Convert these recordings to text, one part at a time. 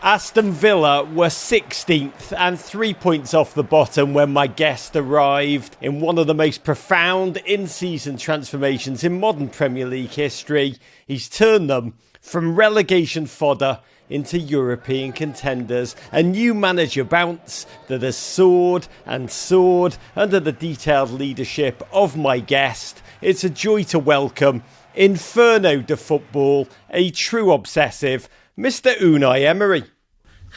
Aston Villa were 16th and 3 points off the bottom when my guest arrived in one of the most profound in-season transformations in modern Premier League history. He's turned them from relegation fodder into European contenders. A new manager bounce that has soared and soared under the detailed leadership of my guest. It's a joy to welcome Inferno de Football, a true obsessive, Mr. Unai Emery.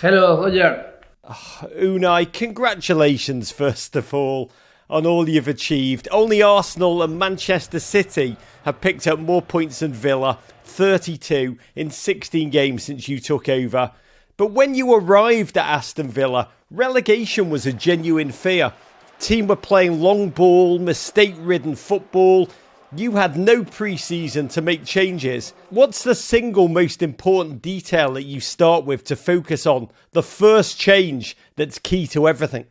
Hello, Roger. Unai, congratulations first of all on all you've achieved. Only Arsenal and Manchester City have picked up more points than Villa, 32 in 16 games since you took over. But when you arrived at Aston Villa, relegation was a genuine fear. Team were playing long ball, mistake-ridden football. You had no pre-season to make changes. What's the single most important detail that you start with to focus on? The first change that's key to everything.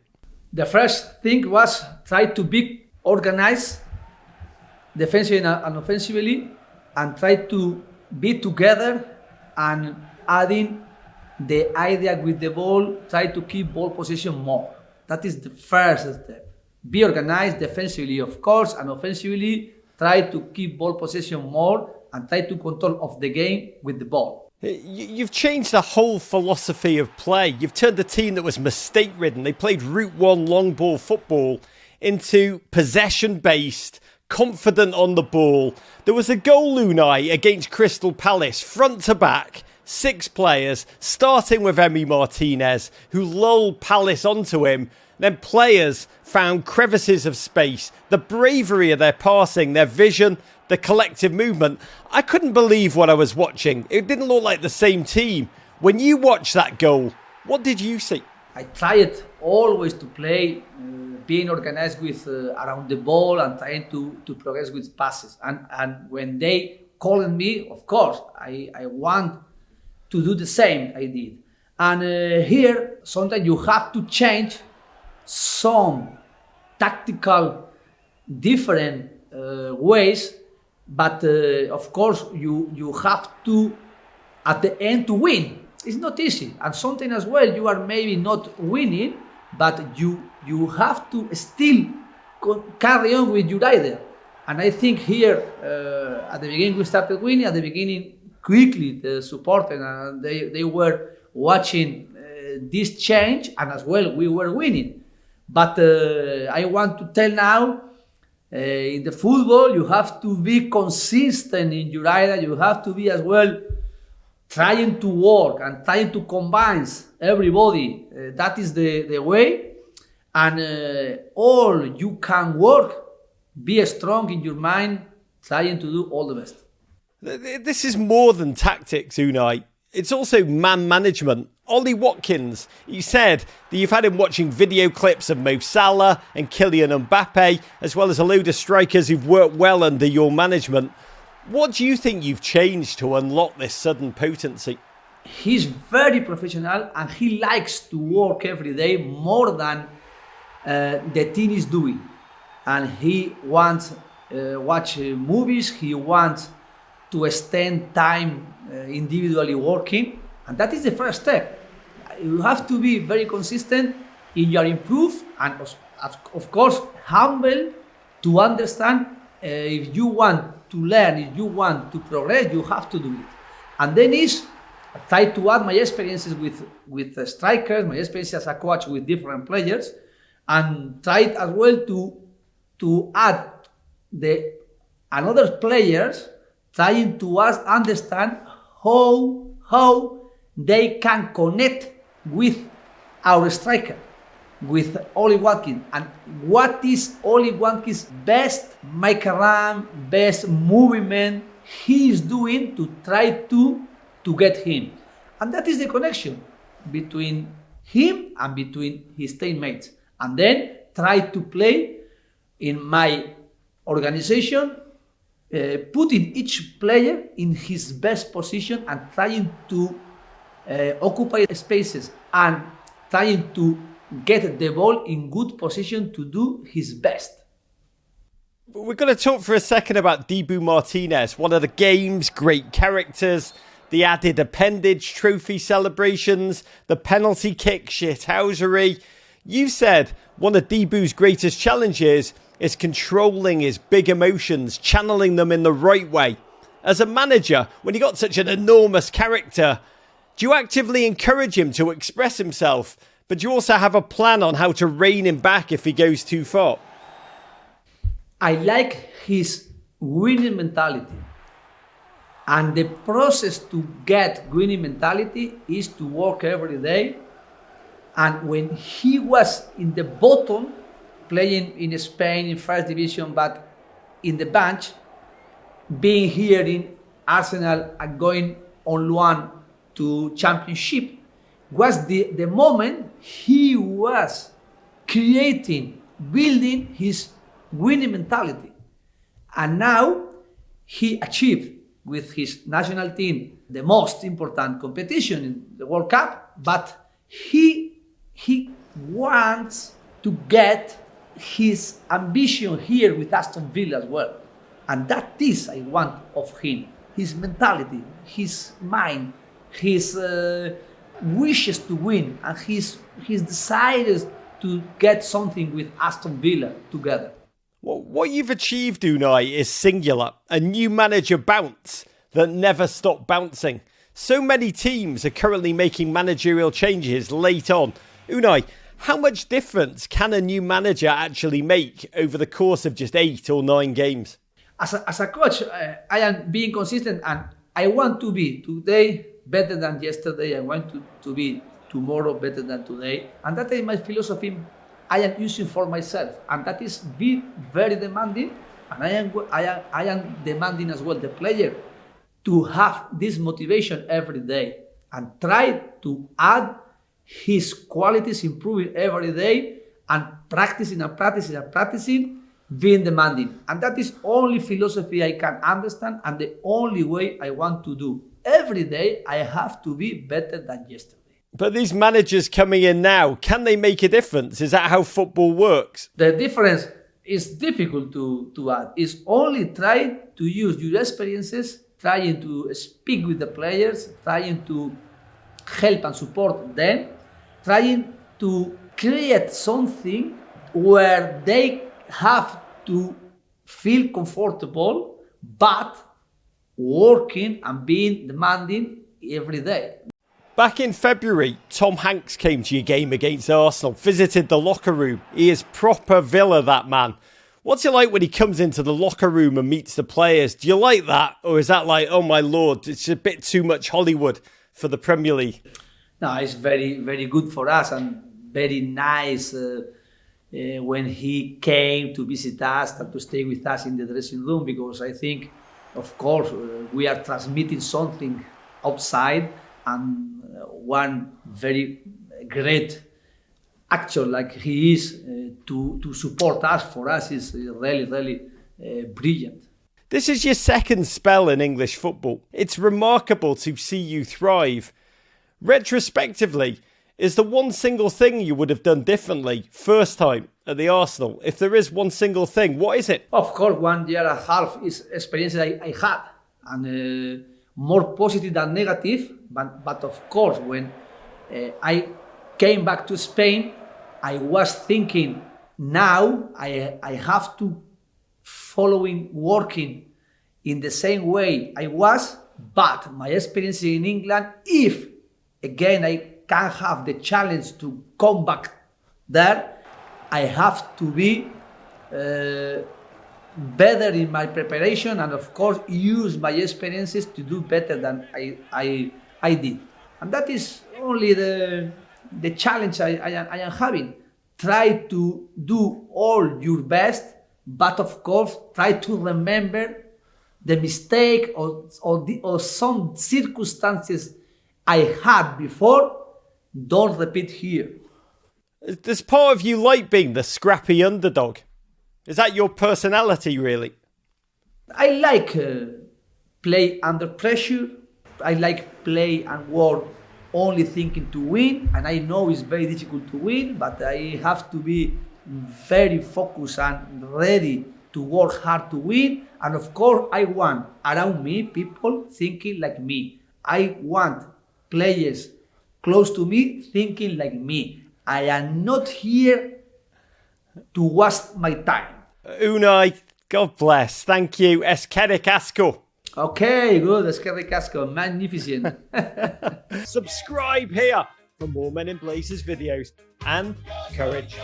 The first thing was try to be organized defensively and offensively, and try to be together and adding the idea with the ball, try to keep ball possession more. That is the first step. Be organized defensively, of course, and offensively. Try to keep ball possession more and try to control of the game with the ball. You've changed the whole philosophy of play. You've turned a team that was mistake-ridden. They played route one long ball football into possession-based, confident on the ball. There was a goal, Unai, against Crystal Palace, front to back, 6 players, starting with Emi Martinez, who lulled Palace onto him. Then players found crevices of space, the bravery of their passing, their vision, the collective movement. I couldn't believe what I was watching. It didn't look like the same team. When you watched that goal, what did you see? I tried always to play, being organized with around the ball and trying to progress with passes. And when they called me, of course, I want to do the same I did. And here, sometimes you have to change some tactical different ways, but of course you have to at the end to win. It's not easy, and sometimes as well you are maybe not winning, but you have to still carry on with your idea. And I think here at the beginning we started winning. At the beginning, quickly the supporters and they were watching this change, and as well we were winning. But I want to tell now, in the football, you have to be consistent in your idea. You have to be as well trying to work and trying to combine everybody. That is the way. And all you can work, be strong in your mind, trying to do all the best. This is more than tactics, Unai. It's also man management. Ollie Watkins, he said that you've had him watching video clips of Mo Salah and Kylian Mbappe, as well as a load of strikers who've worked well under your management. What do you think you've changed to unlock this sudden potency? He's very professional and he likes to work every day more than the team is doing. And he wants watch movies, he wants to spend time individually working. And that is the first step. You have to be very consistent in your improve and of course humble to understand if you want to learn, if you want to progress, you have to do it. And then I try to add my experiences with strikers, my experience as a coach with different players, and try as well to add another players, trying to understand how they can connect with our striker, with Ollie Watkins, and what is Ollie Watkins' best micro-run, best movement he is doing to try to get him. And that is the connection between him and between his teammates. And then try to play in my organization, putting each player in his best position and trying to occupy spaces and trying to get the ball in good position to do his best. We're going to talk for a second about Dibu Martinez, one of the game's great characters, the added appendage trophy celebrations, the penalty kick shithousery. You said one of Debu's greatest challenges is controlling his big emotions, channeling them in the right way. As a manager, when you got such an enormous character, do you actively encourage him to express himself, but do you also have a plan on how to rein him back if he goes too far? I like his winning mentality. And the process to get winning mentality is to work every day. And when he was in the bottom, playing in Spain in first division, but in the bench, being here in Arsenal and going on loan to Championship, was the moment he was creating, building his winning mentality. And now he achieved with his national team the most important competition in the World Cup, but he wants to get his ambition here with Aston Villa as well. And that is I want of him, his mentality, his mind, his wishes to win, and his desires to get something with Aston Villa together. Well, what you've achieved, Unai, is singular. A new manager bounce that never stopped bouncing. So many teams are currently making managerial changes late on. Unai, how much difference can a new manager actually make over the course of just 8 or 9 games? As a coach, I am being consistent, and I want to be today better than yesterday. I want to be tomorrow better than today. And that is my philosophy I am using for myself. And that is be very demanding. And I am demanding as well the player to have this motivation every day and try to add his qualities, improving every day, and practicing, being demanding. And that is only philosophy I can understand, and the only way I want to do. Every day I have to be better than yesterday. But these managers coming in now, can they make a difference? Is that how football works? The difference is difficult to add. It's only try to use your experiences, trying to speak with the players, trying to help and support them, trying to create something where they have to feel comfortable, but working and being demanding every day. Back in February, Tom Hanks came to your game against Arsenal, visited the locker room. He is proper Villa, that man. What's it like when he comes into the locker room and meets the players? Do you like that? Or is that like, oh my lord, it's a bit too much Hollywood for the Premier League? No, it's very, very good for us and very nice when he came to visit us and to stay with us in the dressing room, because I think, of course, we are transmitting something outside, and one very great actor like he is to support us, for us, is really, really brilliant. This is your second spell in English football. It's remarkable to see you thrive. Retrospectively, is there one single thing you would have done differently first time at the Arsenal? If there is one single thing, what is it? Of course, 1 year and a half is experience I had, and more positive than negative. But of course, when I came back to Spain, I was thinking, now I have to working in the same way I was, but my experience in England, if again I can have the challenge to come back there, I have to be better in my preparation, and of course use my experiences to do better than I did. And that is only the challenge I am having. Try to do all your best, but of course try to remember the mistake or some circumstances I had before. Don't repeat here. Does part of you like being the scrappy underdog? Is that your personality, really? I like play under pressure. I like play and work only thinking to win. And I know it's very difficult to win, but I have to be very focused and ready to work hard to win. And of course, I want around me people thinking like me. I want players close to me thinking like me. I am not here to waste my time. Unai, God bless. Thank you. Eskerrik asko. Okay, good. Eskerrik asko. Magnificent. Subscribe here for more Men in Blazers videos and courage.